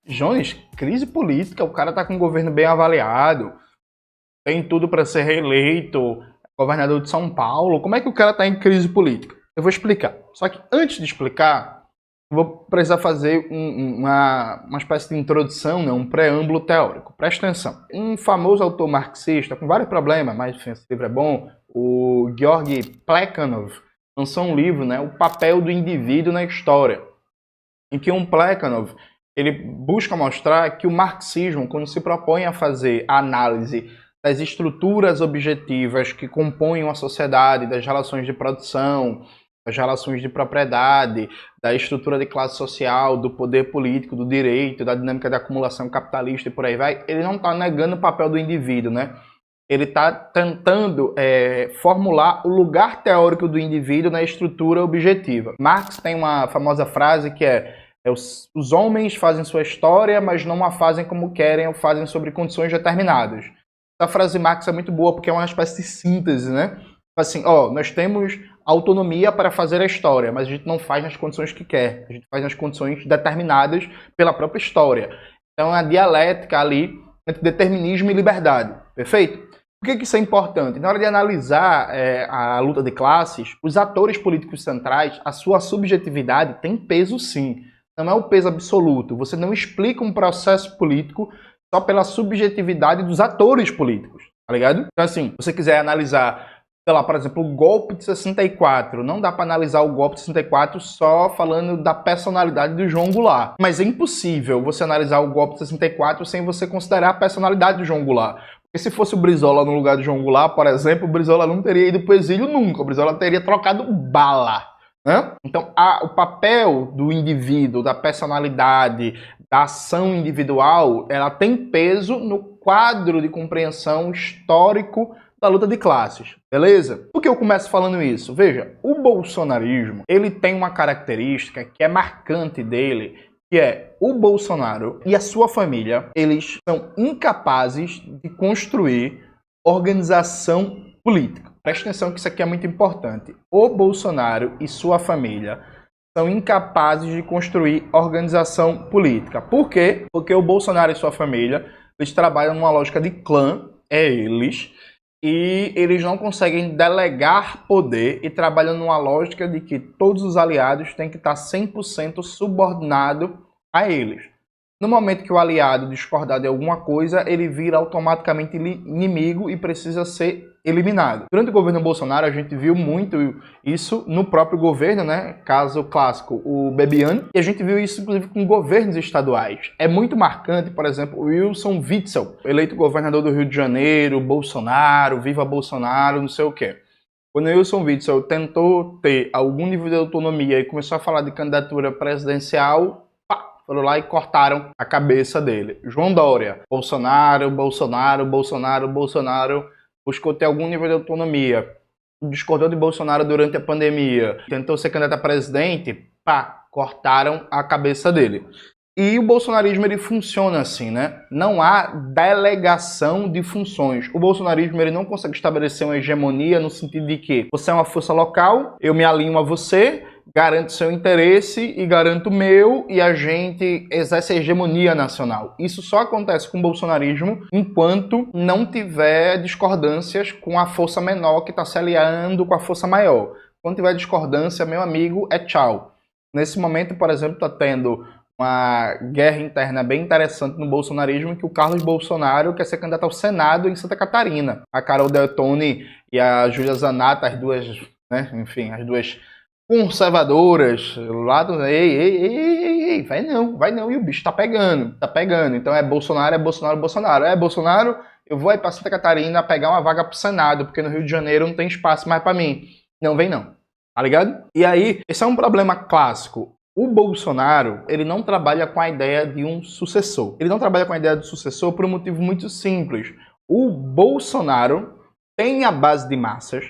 Jones, crise política, o cara tá com um governo bem avaliado, tem tudo para ser reeleito, governador de São Paulo. Como é que o cara tá em crise política? Eu vou explicar. Só que antes de explicar, eu vou precisar fazer uma espécie de introdução, né? Um preâmbulo teórico. Presta atenção. Um famoso autor marxista, com vários problemas, mas esse livro é bom, o Georgy Plekhanov, lançou um livro, né? O papel do indivíduo na história, em que Plekhanov ele busca mostrar que o marxismo, quando se propõe a fazer a análise das estruturas objetivas que compõem uma sociedade, das relações de produção, das relações de propriedade, da estrutura de classe social, do poder político, do direito, da dinâmica de acumulação capitalista e por aí vai, ele não está negando o papel do indivíduo, né? Ele está tentando formular o lugar teórico do indivíduo na estrutura objetiva. Marx tem uma famosa frase que os homens fazem sua história, mas não a fazem como querem ou fazem sobre condições determinadas. Essa frase de Marx é muito boa porque é uma espécie de síntese, né? Assim, nós temos autonomia para fazer a história, mas a gente não faz nas condições que quer. A gente faz nas condições determinadas pela própria história. Então, é a dialética ali entre determinismo e liberdade. Perfeito? Por que isso é importante? Na hora de analisar a luta de classes, os atores políticos centrais, a sua subjetividade tem peso sim. Não é o peso absoluto. Você não explica um processo político só pela subjetividade dos atores políticos, tá ligado? Então, assim, se você quiser analisar, sei lá, por exemplo, o golpe de 64, não dá para analisar o golpe de 64 só falando da personalidade do João Goulart. Mas é impossível você analisar o golpe de 64 sem você considerar a personalidade do João Goulart. Porque se fosse o Brizola no lugar do João Goulart, por exemplo, o Brizola não teria ido para o exílio nunca. O Brizola teria trocado bala. Então, o papel do indivíduo, da personalidade, da ação individual, ela tem peso no quadro de compreensão histórico da luta de classes, beleza? Por que eu começo falando isso? Veja, o bolsonarismo, ele tem uma característica que é marcante dele, que é o Bolsonaro e a sua família, eles são incapazes de construir organização política. Preste atenção que isso aqui é muito importante. O Bolsonaro e sua família são incapazes de construir organização política. Por quê? Porque o Bolsonaro e sua família, eles trabalham numa lógica de clã, e eles não conseguem delegar poder e trabalham numa lógica de que todos os aliados têm que estar 100% subordinados a eles. No momento que o aliado discordar de alguma coisa, ele vira automaticamente inimigo e precisa ser eliminado. Durante o governo Bolsonaro, a gente viu muito isso no próprio governo, né? Caso clássico, o Bebiano. E a gente viu isso, inclusive, com governos estaduais. É muito marcante, por exemplo, o Wilson Witzel, eleito governador do Rio de Janeiro, Bolsonaro, viva Bolsonaro, não sei o quê. Quando o Wilson Witzel tentou ter algum nível de autonomia e começou a falar de candidatura presidencial, foram lá e cortaram a cabeça dele. João Dória, Bolsonaro, buscou ter algum nível de autonomia, discordou de Bolsonaro durante a pandemia, tentou ser candidato a presidente, cortaram a cabeça dele. E o bolsonarismo, ele funciona assim, né? Não há delegação de funções. O bolsonarismo, ele não consegue estabelecer uma hegemonia no sentido de que você é uma força local, eu me alinho a você, garanto seu interesse e garanto o meu, e a gente exerce a hegemonia nacional. Isso só acontece com o bolsonarismo enquanto não tiver discordâncias com a força menor que está se aliando com a força maior. Quando tiver discordância, meu amigo, é tchau. Nesse momento, por exemplo, está tendo uma guerra interna bem interessante no bolsonarismo, que o Carlos Bolsonaro quer ser candidato ao Senado em Santa Catarina. A Carol Deltoni e a Júlia Zanata, as duas, né, enfim, as duas conservadoras lá do... Ei, vai não, e o bicho tá pegando. Então é Bolsonaro, Bolsonaro, eu vou aí pra Santa Catarina pegar uma vaga pro Senado, porque no Rio de Janeiro não tem espaço mais pra mim. Não vem não, tá ligado? E aí, esse é um problema clássico. O Bolsonaro, ele não trabalha com a ideia de um sucessor. Ele não trabalha com a ideia do sucessor por um motivo muito simples. O Bolsonaro tem a base de massas,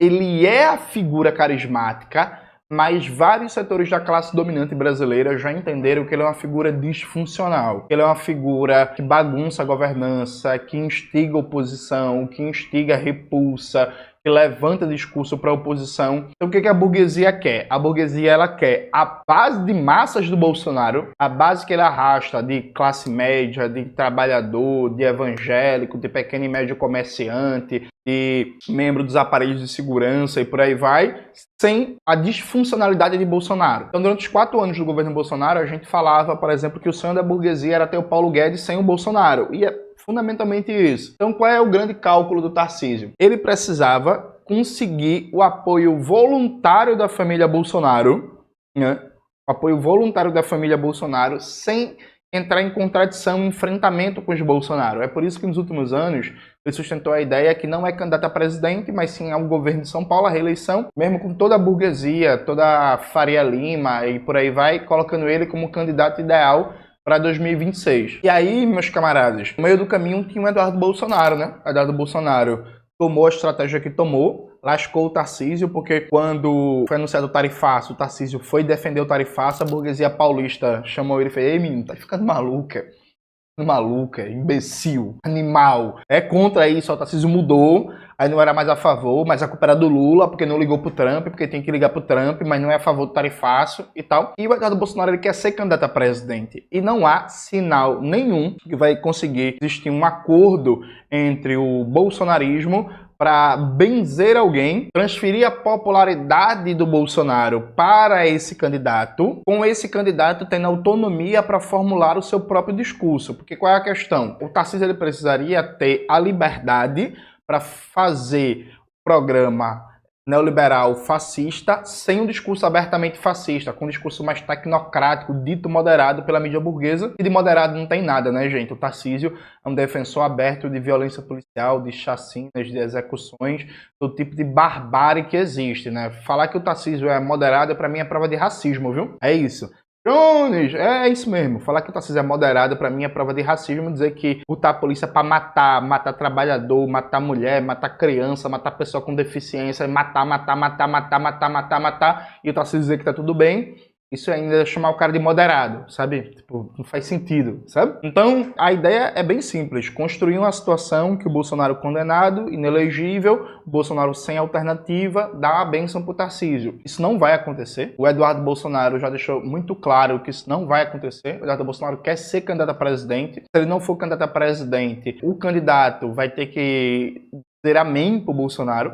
ele é a figura carismática, mas vários setores da classe dominante brasileira já entenderam que ele é uma figura disfuncional. Ele é uma figura que bagunça a governança, que instiga oposição, que instiga repulsa, que levanta discurso para a oposição. Então o que a burguesia quer? A burguesia ela quer a base de massas do Bolsonaro, a base que ele arrasta de classe média, de trabalhador, de evangélico, de pequeno e médio comerciante, de membro dos aparelhos de segurança e por aí vai, sem a disfuncionalidade de Bolsonaro. Então, durante os 4 anos do governo Bolsonaro, a gente falava, por exemplo, que o sonho da burguesia era ter o Paulo Guedes sem o Bolsonaro. E é fundamentalmente isso. Então, qual é o grande cálculo do Tarcísio? Ele precisava conseguir o apoio voluntário da família Bolsonaro, né? O apoio voluntário da família Bolsonaro sem entrar em contradição, em enfrentamento com os Bolsonaro. É por isso que nos últimos anos ele sustentou a ideia que não é candidato a presidente, mas sim ao governo de São Paulo, a reeleição, mesmo com toda a burguesia, toda a Faria Lima e por aí vai, colocando ele como candidato ideal para 2026. E aí, meus camaradas, no meio do caminho tinha o Eduardo Bolsonaro, né? O Eduardo Bolsonaro tomou a estratégia que tomou, lascou o Tarcísio, porque quando foi anunciado o tarifaço, o Tarcísio foi defender o tarifaço, a burguesia paulista chamou ele e fez: ei, menino, tá ficando maluca, imbecil, animal. É contra isso, o Tarcísio mudou, aí não era mais a favor, mas a culpa era do Lula, porque não ligou pro Trump, porque tem que ligar pro Trump, mas não é a favor do tarifaço e tal. E o Eduardo Bolsonaro ele quer ser candidato a presidente. E não há sinal nenhum que vai conseguir existir um acordo entre o bolsonarismo para benzer alguém, transferir a popularidade do Bolsonaro para esse candidato, com esse candidato tendo autonomia para formular o seu próprio discurso. Porque qual é a questão? O Tarcísio ele precisaria ter a liberdade para fazer o programa neoliberal fascista sem um discurso abertamente fascista, com um discurso mais tecnocrático, dito moderado pela mídia burguesa, e de moderado não tem nada, né, gente? O Tarcísio é um defensor aberto de violência policial, de chacinas, de execuções, do tipo de barbárie que existe, né? Falar que o Tarcísio é moderado, para mim, é prova de racismo, viu? É isso. Jones, é isso mesmo. Falar que o Tarcísio é moderado, pra mim, é prova de racismo. Dizer que botar a polícia pra matar trabalhador, matar mulher, matar criança, matar pessoa com deficiência, matar, e o Tarcísio dizer que tá tudo bem, isso ainda é chamar o cara de moderado, sabe? Tipo, não faz sentido, sabe? Então, a ideia é bem simples. Construir uma situação que o Bolsonaro condenado, inelegível, o Bolsonaro sem alternativa, dá a bênção pro Tarcísio. Isso não vai acontecer. O Eduardo Bolsonaro já deixou muito claro que isso não vai acontecer. O Eduardo Bolsonaro quer ser candidato a presidente. Se ele não for candidato a presidente, o candidato vai ter que dizer amém pro Bolsonaro.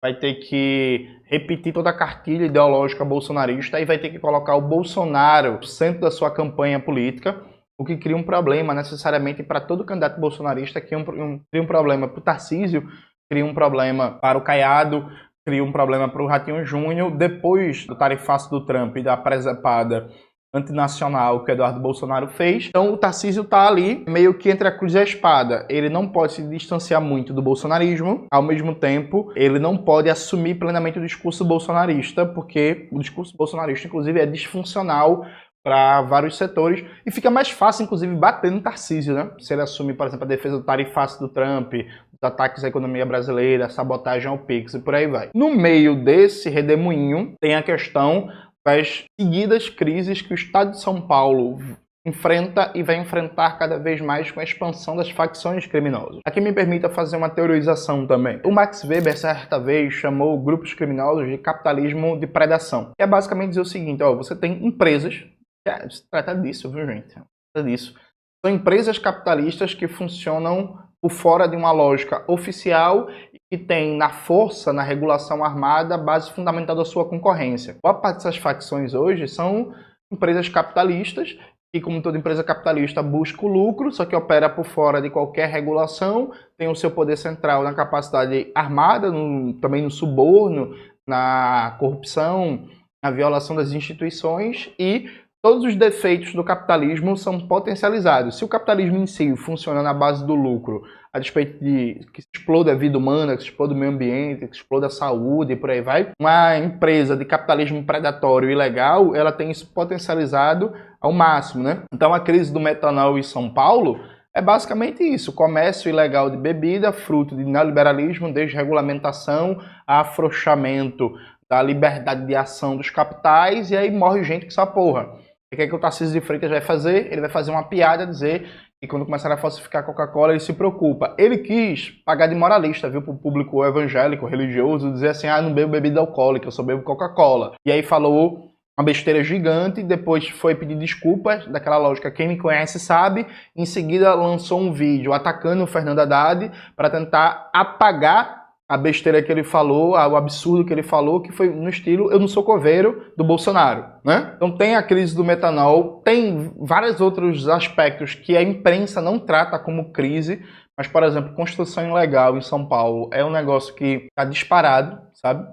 Vai ter que repetir toda a cartilha ideológica bolsonarista e vai ter que colocar o Bolsonaro no centro da sua campanha política, o que cria um problema necessariamente para todo candidato bolsonarista, cria um problema para o Tarcísio, cria um problema para o Caiado, cria um problema para o Ratinho Júnior. Depois do tarifaço do Trump e da presepada antinacional que o Eduardo Bolsonaro fez. Então o Tarcísio tá ali meio que entre a cruz e a espada. Ele não pode se distanciar muito do bolsonarismo, ao mesmo tempo ele não pode assumir plenamente o discurso bolsonarista, porque o discurso bolsonarista inclusive é disfuncional para vários setores e fica mais fácil inclusive bater no Tarcísio, né? Se ele assumir, por exemplo, a defesa do tarifaço do Trump, dos ataques à economia brasileira, a sabotagem ao Pix e por aí vai. No meio desse redemoinho tem a questão das seguidas crises que o Estado de São Paulo enfrenta e vai enfrentar cada vez mais com a expansão das facções criminosas. Aqui me permita fazer uma teorização também. O Max Weber, certa vez, chamou grupos criminosos de capitalismo de predação. Que é basicamente dizer o seguinte, ó, você tem empresas, se trata disso, viu, gente? Se trata disso. São empresas capitalistas que funcionam por fora de uma lógica oficial que tem na força, na regulação armada, a base fundamental da sua concorrência. Boa parte dessas facções hoje são empresas capitalistas, que como toda empresa capitalista busca o lucro, só que opera por fora de qualquer regulação, tem o seu poder central na capacidade armada, também no suborno, na corrupção, na violação das instituições e todos os defeitos do capitalismo são potencializados. Se o capitalismo em si funciona na base do lucro, a despeito de que se exploda a vida humana, que se exploda o meio ambiente, que se exploda a saúde e por aí vai, uma empresa de capitalismo predatório e ilegal, ela tem isso potencializado ao máximo, né? Então a crise do metanol em São Paulo é basicamente isso, comércio ilegal de bebida, fruto de neoliberalismo, desregulamentação, afrouxamento da liberdade de ação dos capitais, e aí morre gente que essa porra. O que é que o Tarcísio de Freitas vai fazer? Ele vai fazer uma piada, dizer que quando começar a falsificar a Coca-Cola, ele se preocupa. Ele quis pagar de moralista, viu, para o público evangélico, religioso, dizer assim, não bebo bebida alcoólica, eu só bebo Coca-Cola. E aí falou uma besteira gigante, depois foi pedir desculpas, daquela lógica, quem me conhece sabe, em seguida lançou um vídeo atacando o Fernando Haddad para tentar apagar a besteira que ele falou, o absurdo que ele falou, que foi no estilo eu não sou coveiro do Bolsonaro, né? Então tem a crise do metanol, tem vários outros aspectos que a imprensa não trata como crise, mas, por exemplo, construção ilegal em São Paulo é um negócio que está disparado, sabe?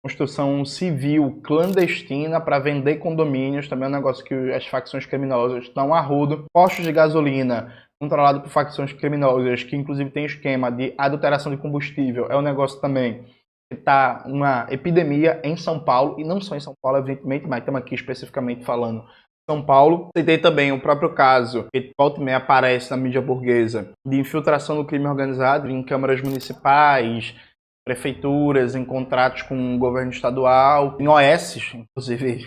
Construção civil clandestina para vender condomínios, também é um negócio que as facções criminosas estão a rodo. Postos de gasolina controlado por facções criminosas, que inclusive tem esquema de adulteração de combustível, é um negócio também que está uma epidemia em São Paulo, e não só em São Paulo, evidentemente, mas estamos aqui especificamente falando São Paulo. E tem também o próprio caso, que volta e meia aparece na mídia burguesa, de infiltração do crime organizado em câmaras municipais, prefeituras, em contratos com o governo estadual, em OS, inclusive.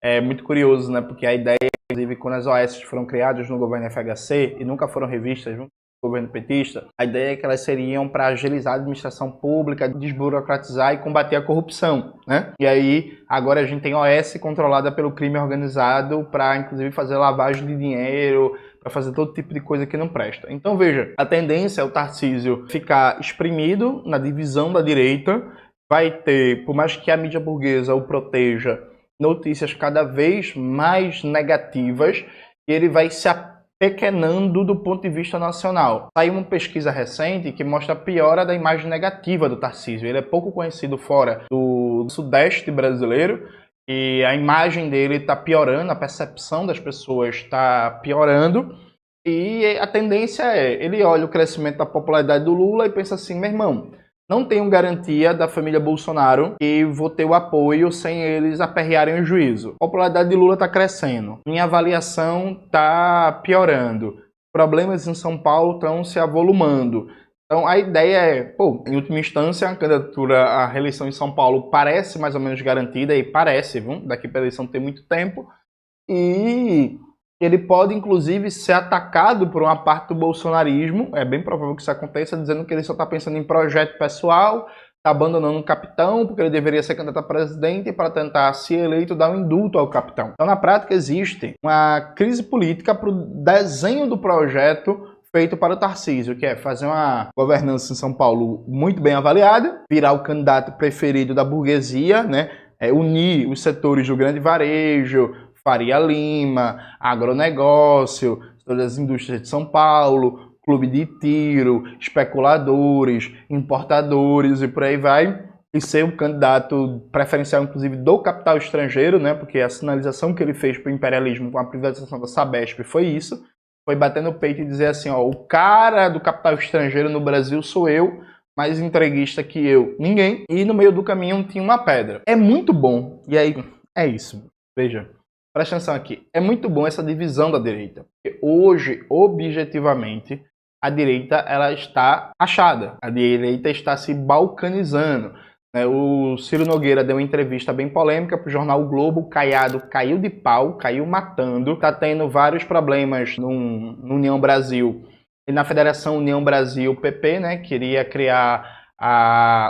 É muito curioso, né? Porque a ideia, inclusive, quando as OS foram criadas no governo FHC e nunca foram revistas junto com o governo petista, a ideia é que elas seriam para agilizar a administração pública, desburocratizar e combater a corrupção, né? E aí, agora a gente tem OS controlada pelo crime organizado para, inclusive, fazer lavagem de dinheiro, para fazer todo tipo de coisa que não presta. Então, veja, a tendência é o Tarcísio ficar exprimido na divisão da direita, vai ter, por mais que a mídia burguesa o proteja, notícias cada vez mais negativas, e ele vai se apequenando do ponto de vista nacional. Saiu uma pesquisa recente que mostra a piora da imagem negativa do Tarcísio. Ele é pouco conhecido fora do Sudeste brasileiro, e a imagem dele está piorando, a percepção das pessoas está piorando, e a tendência é, ele olha o crescimento da popularidade do Lula e pensa assim, meu irmão, não tenho garantia da família Bolsonaro e vou ter o apoio sem eles aperrearem o juízo. A popularidade de Lula está crescendo, minha avaliação está piorando, problemas em São Paulo estão se avolumando. Então a ideia é, pô, em última instância, a candidatura à reeleição em São Paulo parece mais ou menos garantida, e parece, viu? Daqui para a eleição tem muito tempo, e ele pode, inclusive, ser atacado por uma parte do bolsonarismo, é bem provável que isso aconteça, dizendo que ele só está pensando em projeto pessoal, está abandonando o capitão, porque ele deveria ser candidato a presidente, e para tentar ser eleito, dar um indulto ao capitão. Então, na prática, existe uma crise política para o desenho do projeto feito para o Tarcísio, que é fazer uma governança em São Paulo muito bem avaliada, virar o candidato preferido da burguesia, né? Unir os setores do grande varejo, Faria Lima, agronegócio, todas as indústrias de São Paulo, clube de tiro, especuladores, importadores e por aí vai, e ser um candidato preferencial, inclusive, do capital estrangeiro, né? Porque a sinalização que ele fez para o imperialismo com a privatização da Sabesp foi isso, foi bater no peito e dizer assim, ó, o cara do capital estrangeiro no Brasil sou eu, mais entreguista que eu, ninguém, e no meio do caminho tinha uma pedra. É muito bom, e aí, é isso, veja. Presta atenção aqui. É muito bom essa divisão da direita. Porque hoje, objetivamente, a direita ela está achada. A direita está se balcanizando. O Ciro Nogueira deu uma entrevista bem polêmica para o jornal o Globo. O Caiado caiu de pau, caiu matando. Está tendo vários problemas no União Brasil. E na Federação União Brasil PP, né, queria criar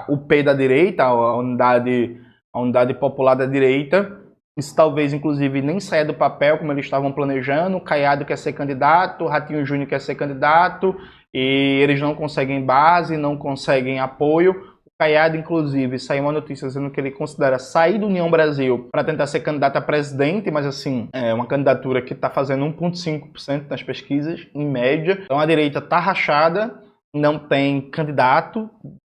o P da direita, a unidade popular da direita. Isso talvez, inclusive, nem saia do papel como eles estavam planejando. O Caiado quer ser candidato, o Ratinho Júnior quer ser candidato, e eles não conseguem base, não conseguem apoio. O Caiado, inclusive, saiu uma notícia dizendo que ele considera sair do União Brasil para tentar ser candidato a presidente, mas assim, é uma candidatura que está fazendo 1,5% nas pesquisas, em média. Então a direita está rachada, não tem candidato,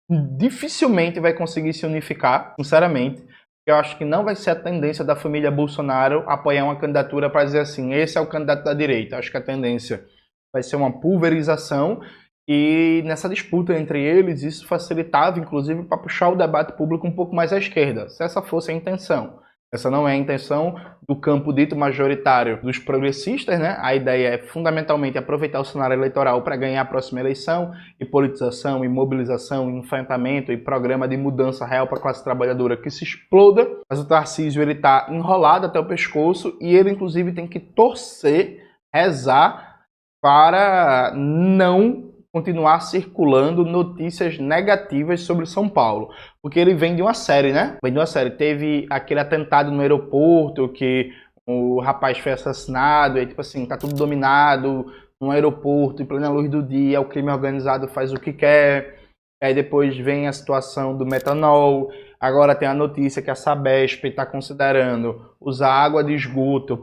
dificilmente vai conseguir se unificar, sinceramente. Eu acho que não vai ser a tendência da família Bolsonaro apoiar uma candidatura para dizer assim, esse é o candidato da direita. Acho que a tendência vai ser uma pulverização, e nessa disputa entre eles, isso facilitava, inclusive, para puxar o debate público um pouco mais à esquerda, se essa fosse a intenção. Essa não é a intenção do campo dito majoritário dos progressistas, né? A ideia é fundamentalmente aproveitar o cenário eleitoral para ganhar a próxima eleição, e politização, e mobilização, e enfrentamento, e programa de mudança real para a classe trabalhadora que se exploda. Mas o Tarcísio ele está enrolado até o pescoço e ele inclusive tem que torcer, rezar para não continuar circulando notícias negativas sobre São Paulo. Porque ele vem de uma série, né? Vem de uma série. Teve aquele atentado no aeroporto que o rapaz foi assassinado, e tipo assim, tá tudo dominado no aeroporto, em plena luz do dia, o crime organizado faz o que quer. Aí depois vem a situação do metanol. Agora tem a notícia que a Sabesp está considerando usar água de esgoto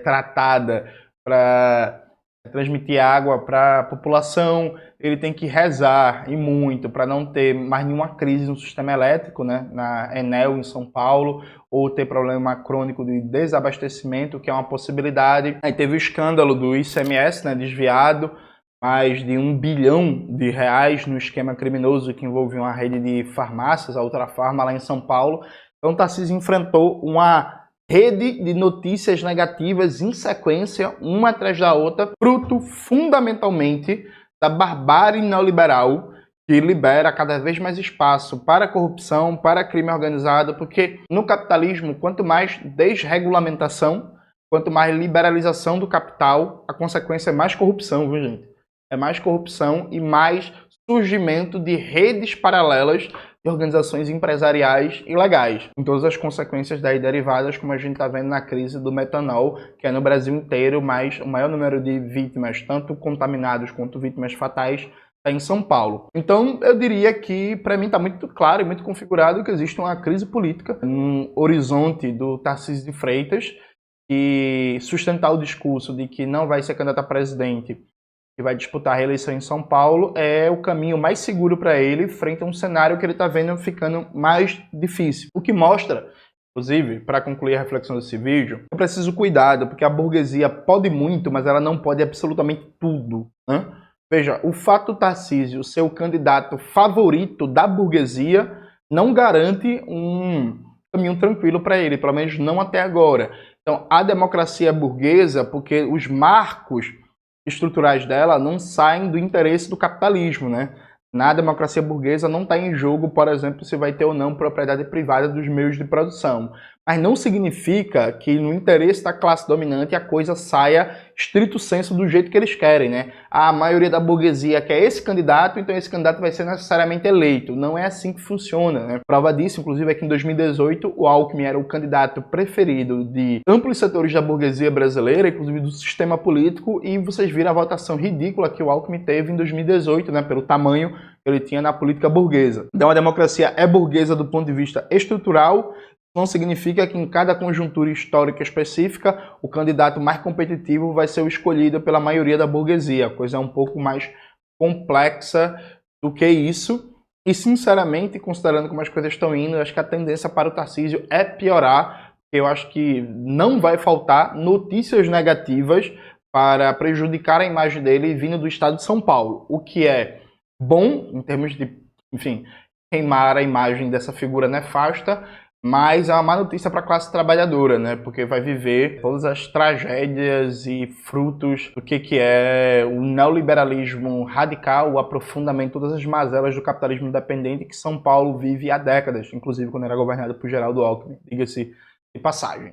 tratada para transmitir água para a população. Ele tem que rezar, e muito, para não ter mais nenhuma crise no sistema elétrico, né, na Enel em São Paulo, ou ter problema crônico de desabastecimento, que é uma possibilidade. Aí teve o escândalo do ICMS, né, desviado, mais de R$1 bilhão no esquema criminoso que envolvia uma rede de farmácias, a Ultrafarma, lá em São Paulo. Então o Tarcísio enfrentou uma rede de notícias negativas em sequência, uma atrás da outra, fruto fundamentalmente da barbárie neoliberal que libera cada vez mais espaço para a corrupção, para crime organizado, porque no capitalismo, quanto mais desregulamentação, quanto mais liberalização do capital, a consequência é mais corrupção, viu, gente? É mais corrupção e mais surgimento de redes paralelas de organizações empresariais ilegais, com todas as consequências daí derivadas, como a gente está vendo na crise do metanol, que é no Brasil inteiro, mas o maior número de vítimas, tanto contaminados quanto vítimas fatais, está em São Paulo. Então eu diria que para mim está muito claro e muito configurado que existe uma crise política no horizonte do Tarcísio de Freitas, e sustentar o discurso de que não vai ser candidato a presidente, que vai disputar a reeleição em São Paulo, é o caminho mais seguro para ele frente a um cenário que ele está vendo ficando mais difícil. O que mostra, inclusive, para concluir a reflexão desse vídeo, é preciso cuidado, porque a burguesia pode muito, mas ela não pode absolutamente tudo, né? Veja, o fato do Tarcísio ser o candidato favorito da burguesia não garante um caminho tranquilo para ele, pelo menos não até agora. Então, a democracia burguesa, porque os marcos estruturais dela não saem do interesse do capitalismo, né? Na democracia burguesa não está em jogo, por exemplo, se vai ter ou não propriedade privada dos meios de produção. Mas não significa que no interesse da classe dominante a coisa saia estrito senso do jeito que eles querem, né? A maioria da burguesia quer esse candidato, então esse candidato vai ser necessariamente eleito. Não é assim que funciona, né? Prova disso, inclusive, é que em 2018 o Alckmin era o candidato preferido de amplos setores da burguesia brasileira, inclusive do sistema político, e vocês viram a votação ridícula que o Alckmin teve em 2018, né? Pelo tamanho que ele tinha na política burguesa. Então a democracia é burguesa do ponto de vista estrutural. Não significa que em cada conjuntura histórica específica o candidato mais competitivo vai ser o escolhido pela maioria da burguesia. A coisa é um pouco mais complexa do que isso. E, sinceramente, considerando como as coisas estão indo, eu acho que a tendência para o Tarcísio é piorar. Eu acho que não vai faltar notícias negativas para prejudicar a imagem dele vindo do estado de São Paulo. O que é bom em termos de, enfim, queimar a imagem dessa figura nefasta, mas é uma má notícia para a classe trabalhadora, né? Porque vai viver todas as tragédias e frutos do que é o neoliberalismo radical, o aprofundamento, todas as mazelas do capitalismo independente que São Paulo vive há décadas, inclusive quando era governado por Geraldo Alckmin, diga-se de passagem.